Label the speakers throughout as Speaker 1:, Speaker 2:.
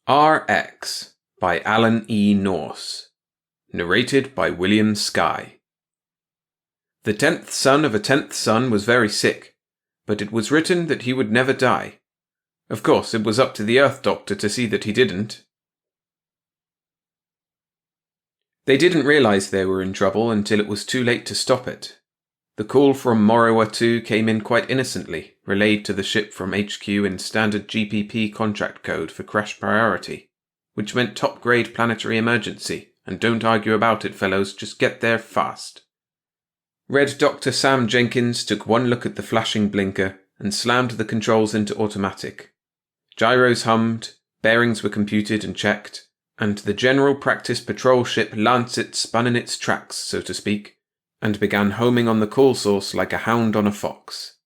Speaker 1: RX by Alan E. Nourse. Narrated by William Skye. The 10th son of a 10th son was very sick, but it was written that he would never die. Of course, it was up to the Earth Doctor to see that he didn't. They didn't realize they were in trouble until it was too late to stop it. The call from Morowa 2 came in quite innocently, relayed to the ship from HQ in standard GPP contract code for crash priority, which meant top-grade planetary emergency, and don't argue about it, fellows, just get there fast. Red Dr. Sam Jenkins took one look at the flashing blinker and slammed the controls into automatic. Gyros hummed, bearings were computed and checked, and the general practice patrol ship Lancet spun in its tracks, so to speak, and began homing on the call source like a hound on a fox.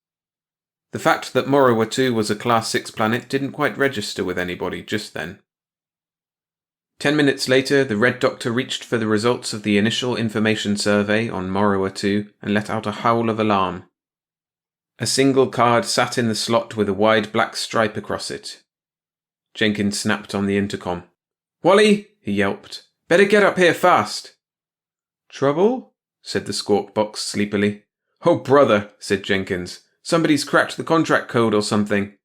Speaker 1: The fact that Morowa 2 was a Class 6 planet didn't quite register with anybody just then. 10 minutes later, the Red Doctor reached for the results of the initial information survey on Morowa 2 and let out a howl of alarm. A single card sat in the slot with a wide black stripe across it. Jenkins snapped on the intercom. "Wally!" he yelped. "Better get up here fast!" "Trouble?" said the squawk box sleepily. "Oh, brother," said Jenkins. "Somebody's cracked the contract code or something."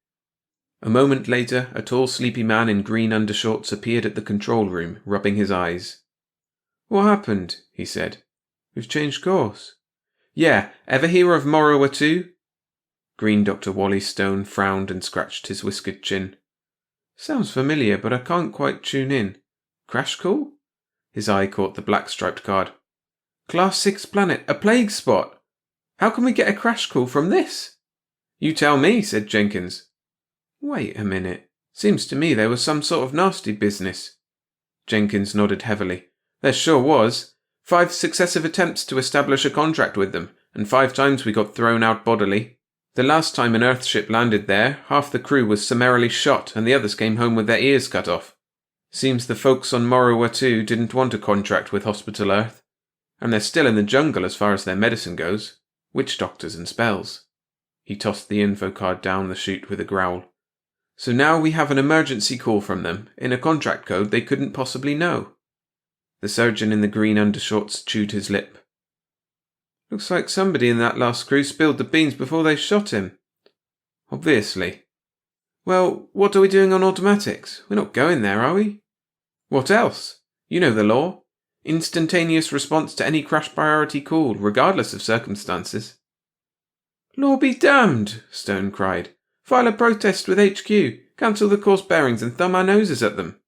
Speaker 1: A moment later, a tall sleepy man in green undershorts appeared at the control room, rubbing his eyes. "What happened?" he said. "We've changed course." "Yeah, ever hear of Morowa 2? Green Dr. Wally Stone frowned and scratched his whiskered chin. "Sounds familiar, but I can't quite tune in. Crash call?" His eye caught the black-striped card. "Class 6 planet, a plague spot! How can we get a crash call from this?" "You tell me," said Jenkins. "Wait a minute. Seems to me there was some sort of nasty business." Jenkins nodded heavily. "There sure was. 5 successive attempts to establish a contract with them, and 5 times we got thrown out bodily. The last time an Earthship landed there, half the crew was summarily shot and the others came home with their ears cut off. Seems the folks on Morowa 2 didn't want a contract with Hospital Earth. And they're still in the jungle as far as their medicine goes. Witch doctors and spells." He tossed the info card down the chute with a growl. "So now we have an emergency call from them, in a contract code they couldn't possibly know." The surgeon in the green undershorts chewed his lip. "Looks like somebody in that last crew spilled the beans before they shot him." "Obviously." "Well, what are we doing on automatics? We're not going there, are we?" "What else? You know the law. Instantaneous response to any crash priority call, regardless of circumstances." "Law be damned!" Stone cried. "File a protest with HQ, cancel the course bearings and thumb our noses at them."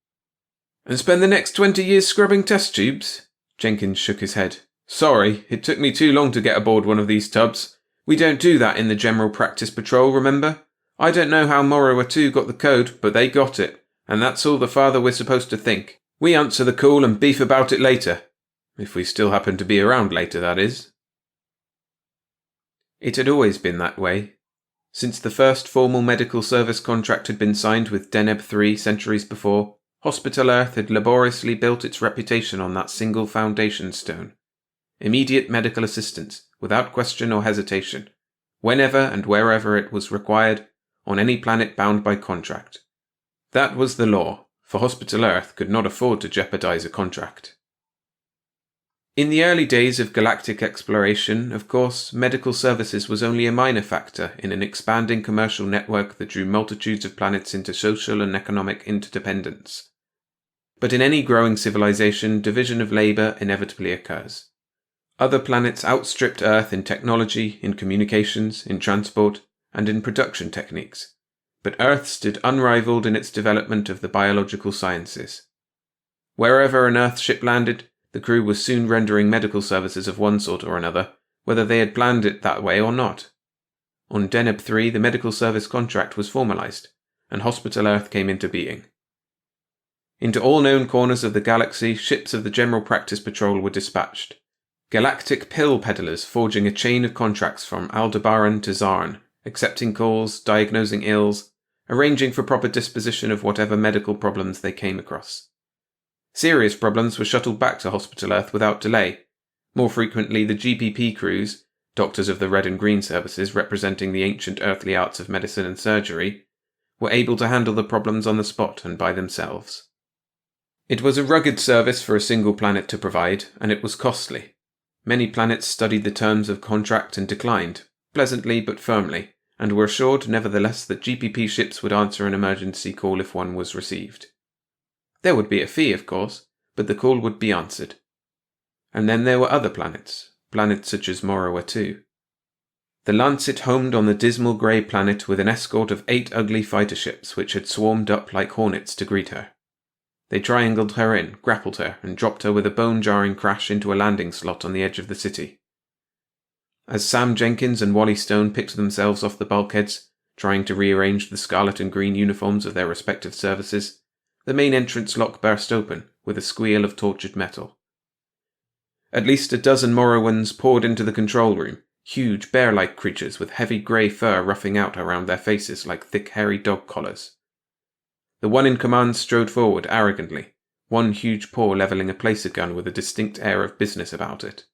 Speaker 1: "And spend the next 20 years scrubbing test tubes?" Jenkins shook his head. "Sorry, it took me too long to get aboard one of these tubs. We don't do that in the General Practice Patrol, remember? I don't know how Morowa 2 got the code, but they got it, and that's all the farther we're supposed to think. We answer the call and beef about it later. If we still happen to be around later, that is." It had always been that way. Since the first formal medical service contract had been signed with Deneb 3 centuries before, Hospital Earth had laboriously built its reputation on that single foundation stone. Immediate medical assistance, without question or hesitation, whenever and wherever it was required, on any planet bound by contract. That was the law, for Hospital Earth could not afford to jeopardize a contract. In the early days of galactic exploration, of course, medical services was only a minor factor in an expanding commercial network that drew multitudes of planets into social and economic interdependence. But in any growing civilization, division of labor inevitably occurs. Other planets outstripped Earth in technology, in communications, in transport, and in production techniques, but Earth stood unrivaled in its development of the biological sciences. Wherever an Earthship landed, the crew was soon rendering medical services of one sort or another, whether they had planned it that way or not. On Deneb 3, the medical service contract was formalized, and Hospital Earth came into being. Into all known corners of the galaxy, ships of the General Practice Patrol were dispatched. Galactic pill peddlers forging a chain of contracts from Aldebaran to Zarn, accepting calls, diagnosing ills, arranging for proper disposition of whatever medical problems they came across. Serious problems were shuttled back to Hospital Earth without delay. More frequently, the GPP crews, doctors of the Red and Green services representing the ancient earthly arts of medicine and surgery, were able to handle the problems on the spot and by themselves. It was a rugged service for a single planet to provide, and it was costly. Many planets studied the terms of contract and declined, pleasantly but firmly, and were assured nevertheless that GPP ships would answer an emergency call if one was received. There would be a fee, of course, but the call would be answered. And then there were other planets such as Morowa 2. The Lancet homed on the dismal grey planet with an escort of 8 ugly fighter ships which had swarmed up like hornets to greet her. They triangled her in, grappled her, and dropped her with a bone-jarring crash into a landing slot on the edge of the city. As Sam Jenkins and Wally Stone picked themselves off the bulkheads, trying to rearrange the scarlet and green uniforms of their respective services, the main entrance lock burst open with a squeal of tortured metal. At least a dozen Morrowans poured into the control room, huge bear-like creatures with heavy grey fur ruffing out around their faces like thick hairy dog collars. The one in command strode forward arrogantly, one huge paw levelling a placer gun with a distinct air of business about it.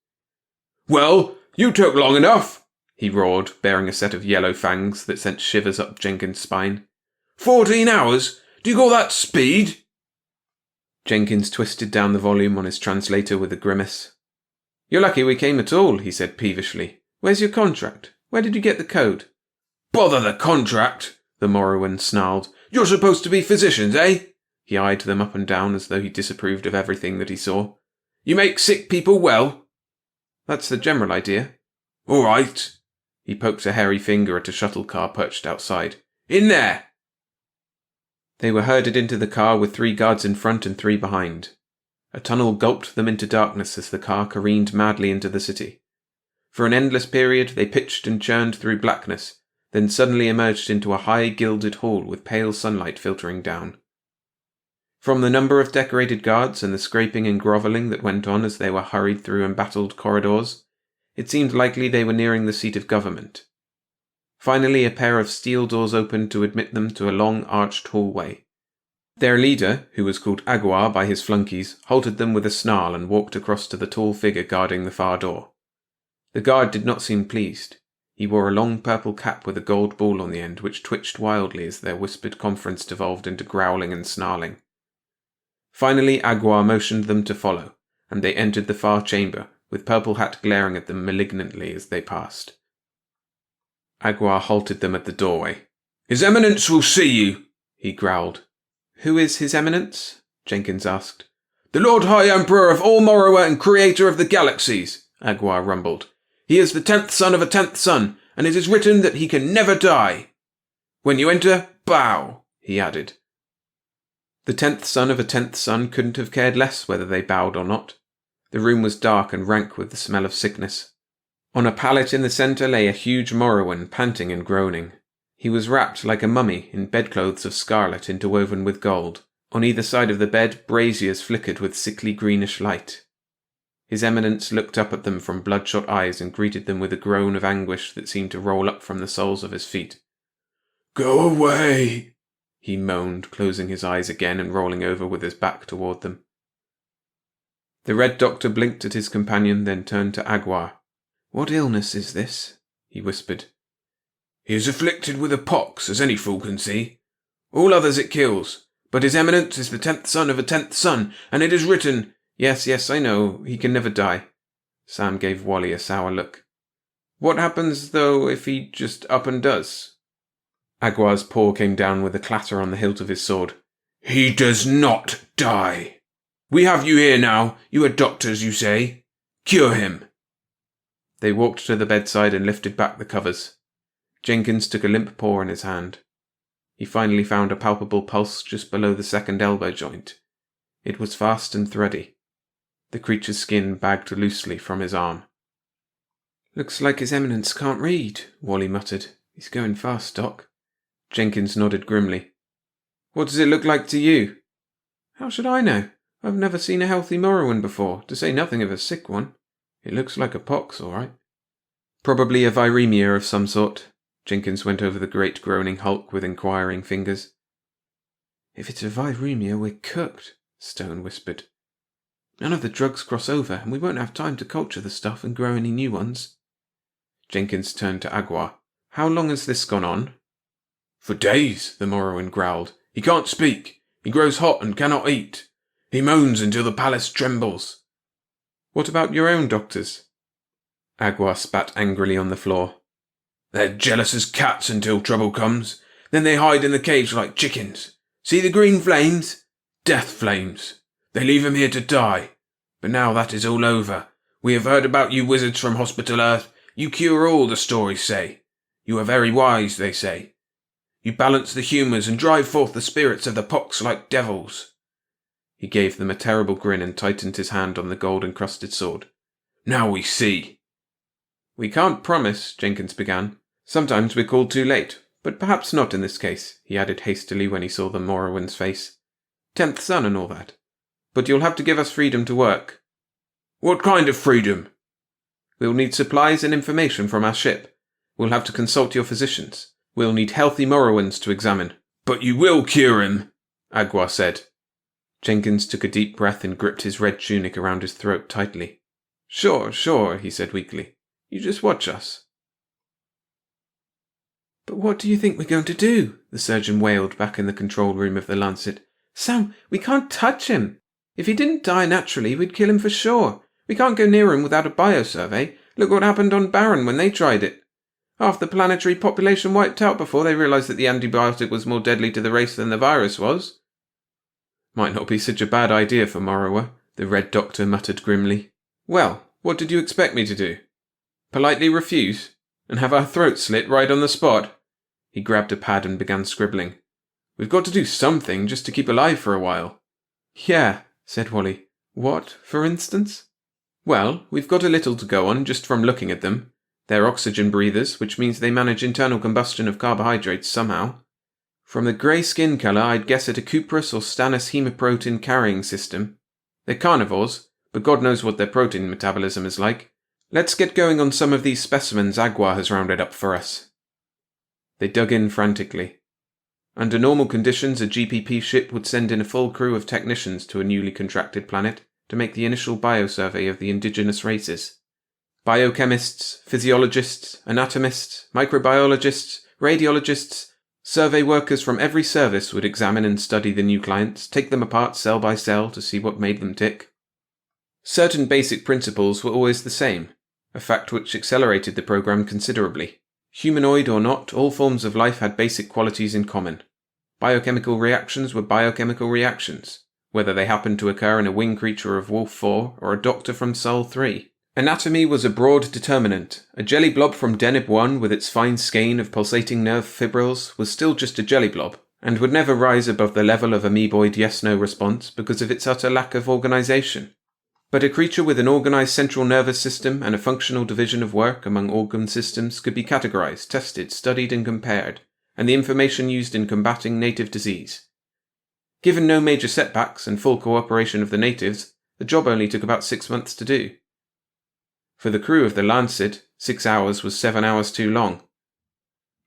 Speaker 1: "Well, you took long enough," he roared, bearing a set of yellow fangs that sent shivers up Jenkins' spine. 14 hours? Do you call that speed?" Jenkins twisted down the volume on his translator with a grimace. "You're lucky we came at all," he said peevishly. "Where's your contract? Where did you get the code?" "Bother the contract," the Morrowan snarled. "You're supposed to be physicians, eh?" He eyed them up and down as though he disapproved of everything that he saw. "You make sick people well?" "That's the general idea." "All right." He poked a hairy finger at a shuttle car perched outside. "In there!" They were herded into the car with 3 guards in front and 3 behind. A tunnel gulped them into darkness as the car careened madly into the city. For an endless period they pitched and churned through blackness, then suddenly emerged into a high gilded hall with pale sunlight filtering down. From the number of decorated guards and the scraping and grovelling that went on as they were hurried through embattled corridors, it seemed likely they were nearing the seat of government. Finally, a pair of steel doors opened to admit them to a long arched hallway. Their leader, who was called Aguar by his flunkies, halted them with a snarl and walked across to the tall figure guarding the far door. The guard did not seem pleased. He wore a long purple cap with a gold ball on the end which twitched wildly as their whispered conference devolved into growling and snarling. Finally, Aguar motioned them to follow, and they entered the far chamber, with Purple Hat glaring at them malignantly as they passed. Aguar halted them at the doorway. "His Eminence will see you," he growled. "Who is His Eminence?" Jenkins asked. "The Lord High Emperor of all Morowa and Creator of the Galaxies," Aguar rumbled. "He is the 10th son of a 10th son, and it is written that he can never die. When you enter, bow," he added. The 10th son of a 10th son couldn't have cared less whether they bowed or not. The room was dark and rank with the smell of sickness. On a pallet in the centre lay a huge Morrowan, panting and groaning. He was wrapped like a mummy in bedclothes of scarlet interwoven with gold. On either side of the bed, braziers flickered with sickly greenish light. His Eminence looked up at them from bloodshot eyes and greeted them with a groan of anguish that seemed to roll up from the soles of his feet. "Go away," he moaned, closing his eyes again and rolling over with his back toward them. The Red Doctor blinked at his companion, then turned to Aguar. "What illness is this?" he whispered. "He is afflicted with a pox, as any fool can see. All others it kills, but His Eminence is the 10th son of a 10th son, and it is written—" Yes, I know, he can never die." Sam gave Wally a sour look. "What happens, though, if he just up and does?" Aguar's paw came down with a clatter on the hilt of his sword. "He does not die. We have you here now. You are doctors, you say. Cure him." They walked to the bedside and lifted back the covers. Jenkins took a limp paw in his hand. He finally found a palpable pulse just below the second elbow joint. It was fast and thready. The creature's skin bagged loosely from his arm. "Looks like His Eminence can't read," Wally muttered. "He's going fast, Doc." Jenkins nodded grimly. "What does it look like to you?" "How should I know? I've never seen a healthy Morrowan before, to say nothing of a sick one. It looks like a pox, all right." "Probably a viremia of some sort." Jenkins went over the great groaning hulk with inquiring fingers. "If it's a viremia, we're cooked," Stone whispered. "None of the drugs cross over, and we won't have time to culture the stuff and grow any new ones." Jenkins turned to Aguar. "How long has this gone on?" For days, the Morowan growled. He can't speak. He grows hot and cannot eat. He moans until the palace trembles. What about your own doctors? Agua spat angrily on the floor. They're jealous as cats until trouble comes. Then they hide in the caves like chickens. See the green flames? Death flames. They leave him here to die. But now that is all over. We have heard about you wizards from Hospital Earth. You cure all, the stories say. You are very wise, they say. You balance the humours and drive forth the spirits of the pox like devils. He gave them a terrible grin and tightened his hand on the gold-encrusted sword. Now we see. We can't promise, Jenkins began. Sometimes we're called too late, but perhaps not in this case, he added hastily when he saw the Morrowan's face. 10th son and all that. But you'll have to give us freedom to work. What kind of freedom? We'll need supplies and information from our ship. We'll have to consult your physicians. We'll need healthy Morrowans to examine. But you will cure him, Agua said. Jenkins took a deep breath and gripped his red tunic around his throat tightly. Sure, he said weakly. You just watch us. But what do you think we're going to do? The surgeon wailed back in the control room of the Lancet. Sam, we can't touch him. If he didn't die naturally, we'd kill him for sure. We can't go near him without a biosurvey. Look what happened on Baron when they tried it. Half the planetary population wiped out before they realised that the antibiotic was more deadly to the race than the virus was. Might not be such a bad idea for Morowa, the Red Doctor muttered grimly. Well, what did you expect me to do? Politely refuse? And have our throats slit right on the spot? He grabbed a pad and began scribbling. We've got to do something just to keep alive for a while. Yeah, said Wally. What, for instance? Well, we've got a little to go on just from looking at them. They're oxygen breathers, which means they manage internal combustion of carbohydrates somehow. From the grey skin colour, I'd guess at a cuprous or stannous hemoprotein carrying system. They're carnivores, but God knows what their protein metabolism is like. Let's get going on some of these specimens Agua has rounded up for us. They dug in frantically. Under normal conditions, a GPP ship would send in a full crew of technicians to a newly contracted planet to make the initial biosurvey of the indigenous races. Biochemists, physiologists, anatomists, microbiologists, radiologists, survey workers from every service would examine and study the new clients, take them apart cell by cell to see what made them tick. Certain basic principles were always the same, a fact which accelerated the program considerably. Humanoid or not, all forms of life had basic qualities in common. Biochemical reactions were biochemical reactions, whether they happened to occur in a wing creature of Wolf 4 or a doctor from Sol 3. Anatomy was a broad determinant. A jelly blob from Deneb 1 with its fine skein of pulsating nerve fibrils was still just a jelly blob, and would never rise above the level of amoeboid yes-no response because of its utter lack of organisation. But a creature with an organised central nervous system and a functional division of work among organ systems could be categorised, tested, studied and compared, and the information used in combating native disease. Given no major setbacks and full cooperation of the natives, the job only took about 6 months to do. For the crew of the Lancet, 6 hours was 7 hours too long.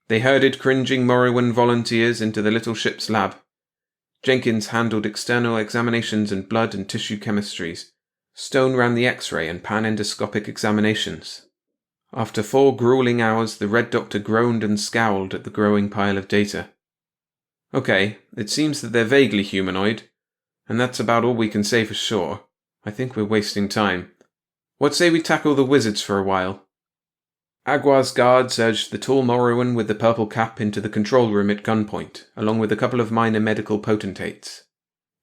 Speaker 1: They herded cringing Morrowan volunteers into the little ship's lab. Jenkins handled external examinations and blood and tissue chemistries. Stone ran the X-ray and pan-endoscopic examinations. After 4 gruelling hours, the Red Doctor groaned and scowled at the growing pile of data. Okay, it seems that they're vaguely humanoid, and that's about all we can say for sure. I think we're wasting time. What say we tackle the wizards for a while? Agua's guards urged the tall Morrowan with the purple cap into the control room at gunpoint, along with a couple of minor medical potentates.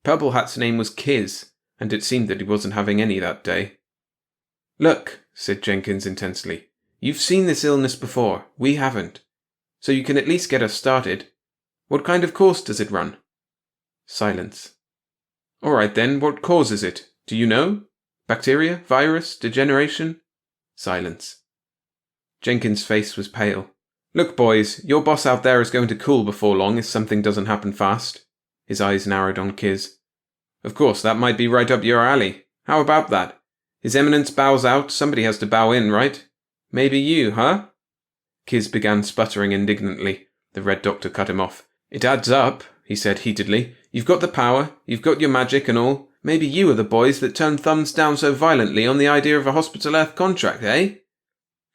Speaker 1: Purple Hat's name was Kiz, and it seemed that he wasn't having any that day. Look, said Jenkins intensely, you've seen this illness before, we haven't. So you can at least get us started. What kind of course does it run? Silence. All right then, what causes it? Do you know? Bacteria? Virus? Degeneration? Silence. Jenkins' face was pale. Look, boys, your boss out there is going to cool before long if something doesn't happen fast. His eyes narrowed on Kiz. Of course, that might be right up your alley. How about that? His Eminence bows out, somebody has to bow in, right? Maybe you, huh? Kiz began sputtering indignantly. The Red Doctor cut him off. It adds up, he said heatedly. You've got the power, you've got your magic and all. Maybe you are the boys that turned thumbs down so violently on the idea of a Hospital Earth contract, eh?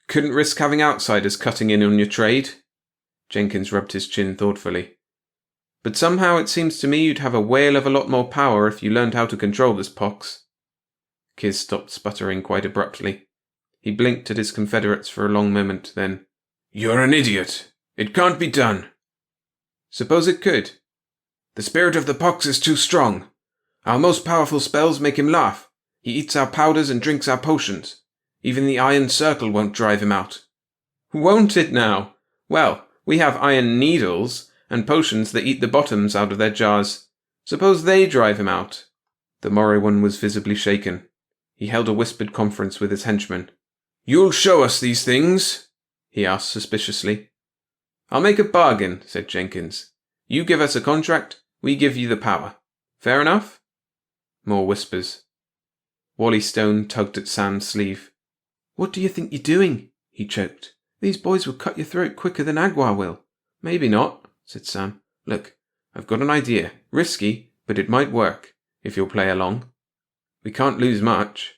Speaker 1: Couldn't risk having outsiders cutting in on your trade. Jenkins rubbed his chin thoughtfully. But somehow it seems to me you'd have a whale of a lot more power if you learned how to control this pox. Kiz stopped sputtering quite abruptly. He blinked at his confederates for a long moment, then, "You're an idiot. It can't be done." "Suppose it could." "The spirit of the pox is too strong. Our most powerful spells make him laugh. He eats our powders and drinks our potions. Even the iron circle won't drive him out." "Won't it now? Well, we have iron needles, and potions that eat the bottoms out of their jars. Suppose they drive him out." The Morowan was visibly shaken. He held a whispered conference with his henchmen. "You'll show us these things?" he asked suspiciously. "I'll make a bargain," said Jenkins. "You give us a contract, we give you the power. Fair enough?" More whispers. Wally Stone tugged at Sam's sleeve. "What do you think you're doing?" he choked. "These boys will cut your throat quicker than Agua will." "Maybe not," said Sam. "Look, I've got an idea. Risky, but it might work, if you'll play along. We can't lose much."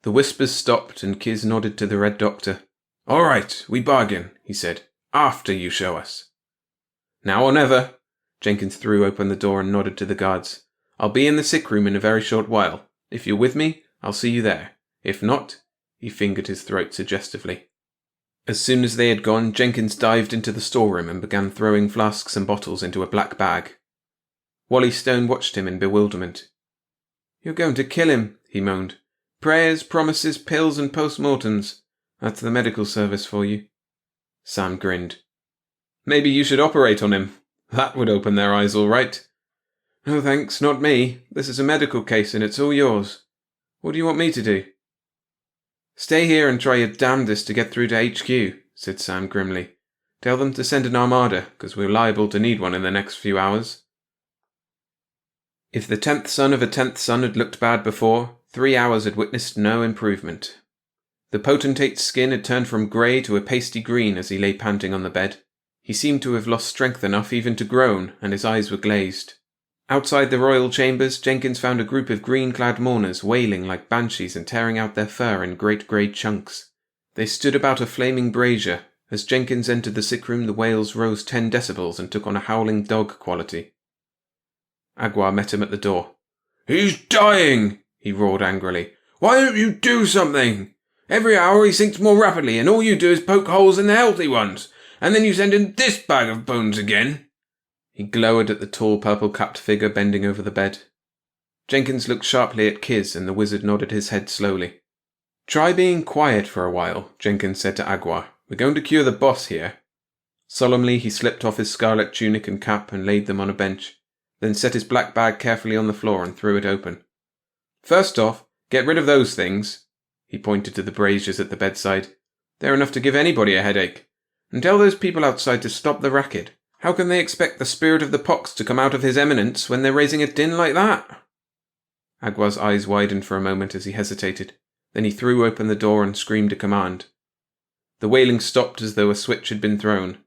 Speaker 1: The whispers stopped and Kiz nodded to the Red Doctor. "All right, we bargain," he said. "After you show us." "Now or never." Jenkins threw open the door and nodded to the guards. "I'll be in the sick room in a very short while. If you're with me, I'll see you there. If not," he fingered his throat suggestively. As soon as they had gone, Jenkins dived into the storeroom and began throwing flasks and bottles into a black bag. Wally Stone watched him in bewilderment. "You're going to kill him," he moaned. "Prayers, promises, pills, and post-mortems. That's the medical service for you." Sam grinned. "Maybe you should operate on him. That would open their eyes all right." "No thanks, not me. This is a medical case and it's all yours. What do you want me to do?" "Stay here and try your damnedest to get through to HQ, said Sam grimly. "Tell them to send an armada, because we're liable to need one in the next few hours." If the 10th son of a 10th son had looked bad before, 3 hours had witnessed no improvement. The potentate's skin had turned from grey to a pasty green as he lay panting on the bed. He seemed to have lost strength enough even to groan, and his eyes were glazed. Outside the royal chambers, Jenkins found a group of green-clad mourners wailing like banshees and tearing out their fur in great grey chunks. They stood about a flaming brazier. As Jenkins entered the sick room, the wails rose 10 decibels and took on a howling dog quality. Agua met him at the door. "He's dying!" he roared angrily. "Why don't you do something? Every hour he sinks more rapidly, and all you do is poke holes in the healthy ones, and then you send in this bag of bones again." He glowered at the tall purple-capped figure bending over the bed. Jenkins looked sharply at Kiz, and the wizard nodded his head slowly. "Try being quiet for a while," Jenkins said to Agua. "We're going to cure the boss here." Solemnly he slipped off his scarlet tunic and cap and laid them on a bench, then set his black bag carefully on the floor and threw it open. "First off, get rid of those things." He pointed to the braziers at the bedside. "They're enough to give anybody a headache. And tell those people outside to stop the racket. How can they expect the spirit of the pox to come out of his eminence when they're raising a din like that?" Agua's eyes widened for a moment as he hesitated. Then he threw open the door and screamed a command. The wailing stopped as though a switch had been thrown.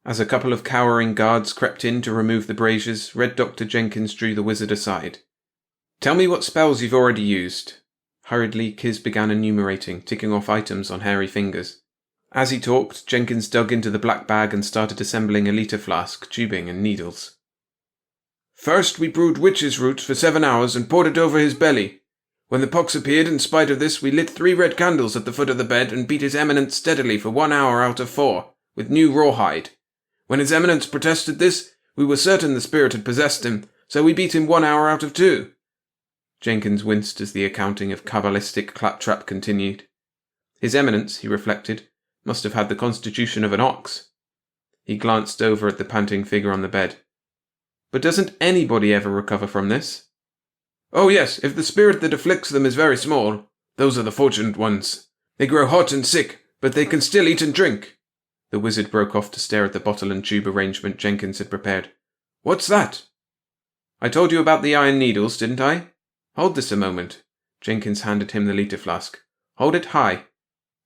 Speaker 1: As a couple of cowering guards crept in to remove the braziers, Red Dr. Jenkins drew the wizard aside. "Tell me what spells you've already used." Hurriedly, Kiz began enumerating, ticking off items on hairy fingers. As he talked, Jenkins dug into the black bag and started assembling a litre flask, tubing and needles. "First we brewed witch's roots for 7 hours and poured it over his belly. When the pox appeared, in spite of this, we lit 3 red candles at the foot of the bed and beat his eminence steadily for 1 hour out of 4, with new rawhide. When his eminence protested this, we were certain the spirit had possessed him, so we beat him 1 hour out of 2. Jenkins winced as the accounting of Kabbalistic claptrap continued. His eminence, he reflected, must have had the constitution of an ox. He glanced over at the panting figure on the bed. "But doesn't anybody ever recover from this?" "Oh yes, if the spirit that afflicts them is very small. Those are the fortunate ones. They grow hot and sick, but they can still eat and drink." The wizard broke off to stare at the bottle and tube arrangement Jenkins had prepared. "What's that?" "I told you about the iron needles, didn't I? Hold this a moment." Jenkins handed him the litre flask. "Hold it high."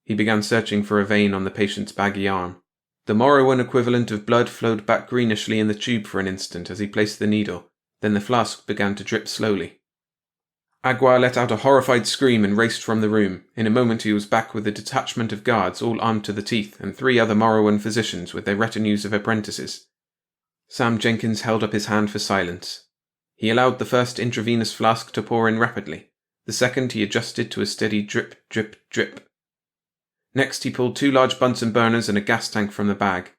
Speaker 1: He began searching for a vein on the patient's baggy arm. The Morowan equivalent of blood flowed back greenishly in the tube for an instant as he placed the needle. Then the flask began to drip slowly. Agua let out a horrified scream and raced from the room. In a moment he was back with a detachment of guards all armed to the teeth and 3 other Morowan physicians with their retinues of apprentices. Sam Jenkins held up his hand for silence. He allowed the first intravenous flask to pour in rapidly. The second he adjusted to a steady drip, drip, drip. Next he pulled 2 large Bunsen burners and a gas tank from the bag.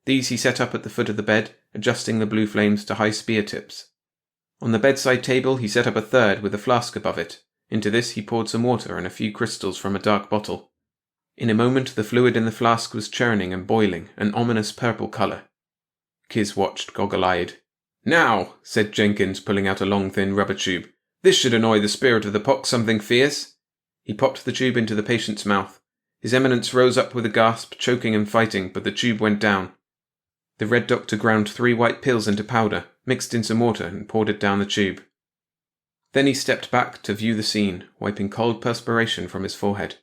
Speaker 1: These he set up at the foot of the bed, adjusting the blue flames to high spear tips. On the bedside table he set up a third with a flask above it. Into this he poured some water and a few crystals from a dark bottle. In a moment the fluid in the flask was churning and boiling, an ominous purple colour. Kiz watched goggle-eyed. "Now," said Jenkins, pulling out a long thin rubber tube. "This should annoy the spirit of the pox something fierce." He popped the tube into the patient's mouth. His Eminence rose up with a gasp, choking and fighting, but the tube went down. The Red Doctor ground 3 white pills into powder, mixed in some water and poured it down the tube. Then he stepped back to view the scene, wiping cold perspiration from his forehead.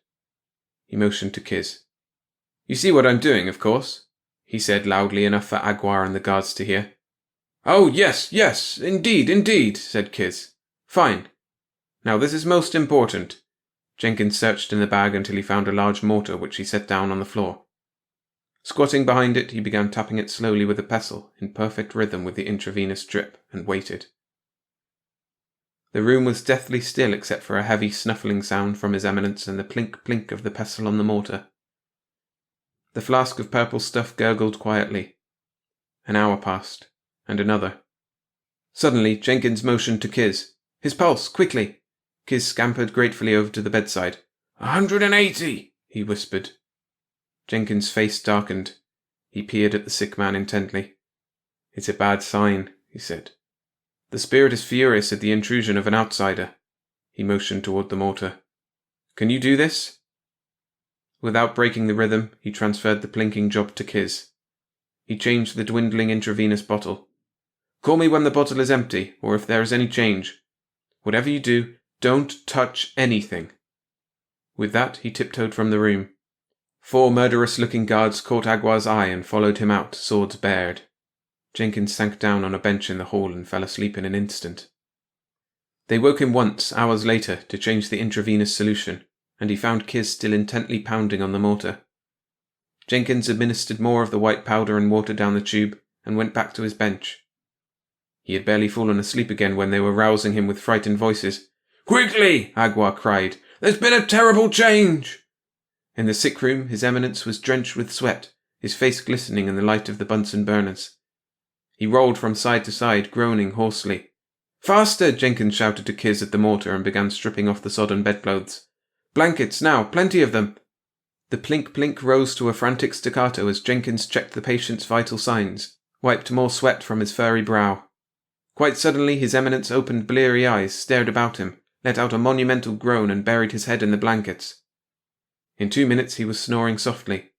Speaker 1: He motioned to Kiz. "You see what I'm doing, of course?" he said loudly enough for Agua and the guards to hear. "Oh, yes, indeed, said Kiz. "Fine. Now this is most important." Jenkins searched in the bag until he found a large mortar which he set down on the floor. Squatting behind it, he began tapping it slowly with a pestle, in perfect rhythm with the intravenous drip, and waited. The room was deathly still except for a heavy snuffling sound from His Eminence and the plink-plink of the pestle on the mortar. The flask of purple stuff gurgled quietly. An hour passed, and another. Suddenly, Jenkins motioned to Kiz. "His pulse, quickly!" Kiz scampered gratefully over to the bedside. 180, he whispered. Jenkins' face darkened. He peered at the sick man intently. "It's a bad sign," he said. "The spirit is furious at the intrusion of an outsider." He motioned toward the mortar. "Can you do this?" Without breaking the rhythm, he transferred the plinking job to Kiz. He changed the dwindling intravenous bottle. "Call me when the bottle is empty, or if there is any change. Whatever you do, don't touch anything." With that, he tiptoed from the room. 4 murderous-looking guards caught Agua's eye and followed him out, swords bared. Jenkins sank down on a bench in the hall and fell asleep in an instant. They woke him once, hours later, to change the intravenous solution, and he found Kiz still intently pounding on the mortar. Jenkins administered more of the white powder and water down the tube, and went back to his bench. He had barely fallen asleep again when they were rousing him with frightened voices. "Quickly!" Agua cried. "There's been a terrible change!" In the sick room, His Eminence was drenched with sweat, his face glistening in the light of the Bunsen burners. He rolled from side to side, groaning hoarsely. "Faster!" Jenkins shouted to Kiz at the mortar and began stripping off the sodden bedclothes. "Blankets, now, plenty of them!" The plink-plink rose to a frantic staccato as Jenkins checked the patient's vital signs, wiped more sweat from his furry brow. Quite suddenly His Eminence opened bleary eyes, stared about him, let out a monumental groan and buried his head in the blankets. In 2 minutes he was snoring softly.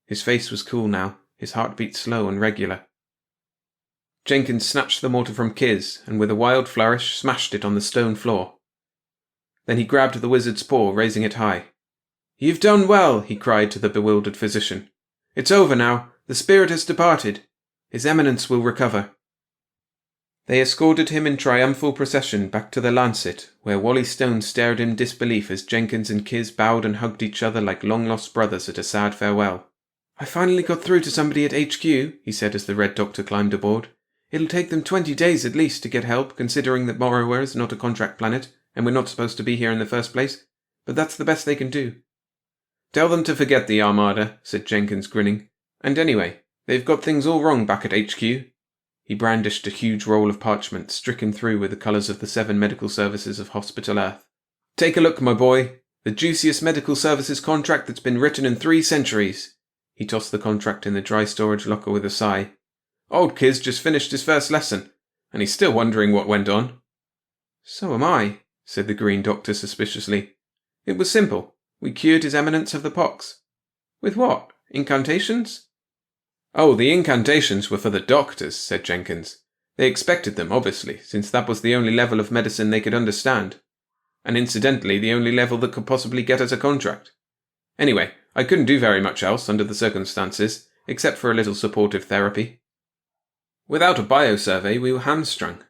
Speaker 1: His face was cool now, his heartbeat slow and regular. Jenkins snatched the mortar from Kiz and with a wild flourish smashed it on the stone floor. Then he grabbed the wizard's paw, raising it high. "You've done well," he cried to the bewildered physician. "It's over now. The spirit has departed. His Eminence will recover." They escorted him in triumphal procession back to the Lancet, where Wally Stone stared in disbelief as Jenkins and Kiz bowed and hugged each other like long-lost brothers at a sad farewell. "I finally got through to somebody at HQ, he said as the Red Doctor climbed aboard. "It'll take them 20 days at least to get help, considering that Morowa is not a contract planet, and we're not supposed to be here in the first place, but that's the best they can do." "Tell them to forget the Armada," said Jenkins, grinning. "And anyway, they've got things all wrong back at HQ. He brandished a huge roll of parchment, stricken through with the colours of the 7 medical services of Hospital Earth. "Take a look, my boy. The juiciest medical services contract that's been written in 3 centuries. He tossed the contract in the dry storage locker with a sigh. "Old Kiz just finished his first lesson, and he's still wondering what went on." "So am I," said the Green Doctor suspiciously. "It was simple. We cured His Eminence of the pox." "With what? Incantations?" "Oh, the incantations were for the doctors," said Jenkins. "They expected them, obviously, since that was the only level of medicine they could understand. And incidentally, the only level that could possibly get us a contract. Anyway, I couldn't do very much else under the circumstances, except for a little supportive therapy. Without a biosurvey, we were hamstrung."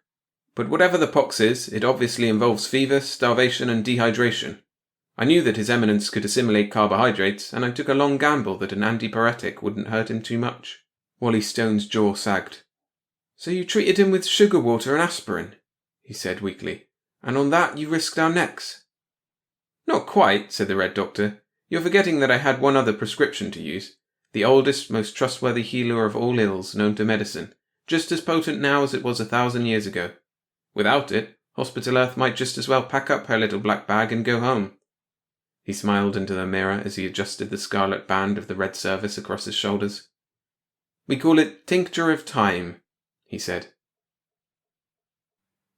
Speaker 1: But whatever the pox is, it obviously involves fever, starvation, and dehydration. I knew that His Eminence could assimilate carbohydrates, and I took a long gamble that an antipyretic wouldn't hurt him too much. Wally Stone's jaw sagged. "So you treated him with sugar water and aspirin," he said weakly, "and on that you risked our necks." "Not quite," said the Red Doctor. "You're forgetting that I had one other prescription to use. The oldest, most trustworthy healer of all ills known to medicine, just as potent now as it was 1,000 years ago. Without it, Hospital Earth might just as well pack up her little black bag and go home." He smiled into the mirror as he adjusted the scarlet band of the red service across his shoulders. "We call it Tincture of Time," he said.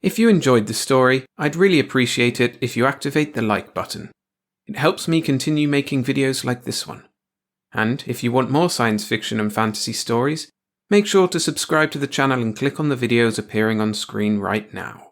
Speaker 1: If you enjoyed the story, I'd really appreciate it if you activate the like button. It helps me continue making videos like this one. And if you want more science fiction and fantasy stories, make sure to subscribe to the channel and click on the videos appearing on screen right now.